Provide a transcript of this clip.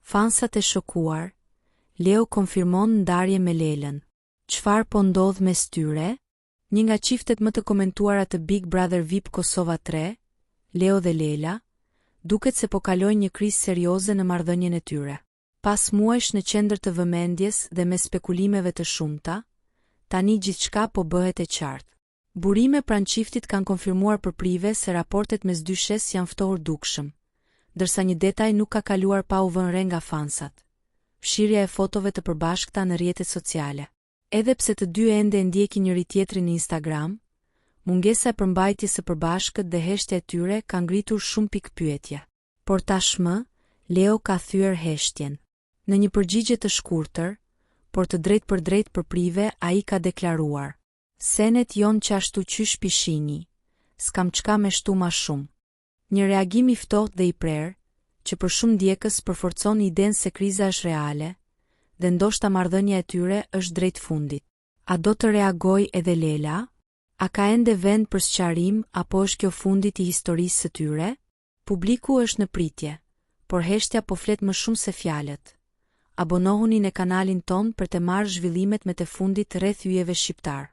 Fansat e shokuar, Leo konfirmon ndarje me Lelën. Çfarë po ndodh mes tyre? Një nga çiftet më të komentuara të Big Brother VIP Kosova 3, Leo dhe Lela, duket se po kalojnë një krizë serioze në marrëdhënien e tyre. Pas muajsh në qendër të vëmendjes dhe me spekulimeve të shumta, tani gjithçka po bëhet e qartë. Burime pranë çiftit kanë konfirmuar përprive se raportet mes dyshes janë ftohur dukshëm, ndërsa një detaj nuk ka kaluar pa u vënë re nga fansat: fshirja e fotove të përbashkëta në rrjetet sociale. Edhe pse të dy ende ndjekin njëri tjetrin në Instagram, mungesa e përmbajtjes së përbashkët dhe heshtja e tyre ka ngritur shumë pikë pyetje. Por tashmë, Leo ka thyer heshtjen. Në një përgjigje të shkurtër, por të drejtë për drejtë përprive, ai ka deklaruar: "Senet jon qashtu qysh pishini, s'kam çka me shtu ma shumë." Një reagim i ftohtë dhe i prerë, që për shumë ndjekës përforcon idenë se kriza është reale, dhe ndoshta marrëdhënia e tyre është drejt fundit. A do të reagojë edhe Lela? A ka ende vend për sqarim apo është kjo fundit i historisë së tyre? Publiku është në pritje, por heshtja po flet më shumë se fjalët. Abonohuni në kanalin ton për të marrë zhvillimet më të fundit rreth yjeve shqiptar.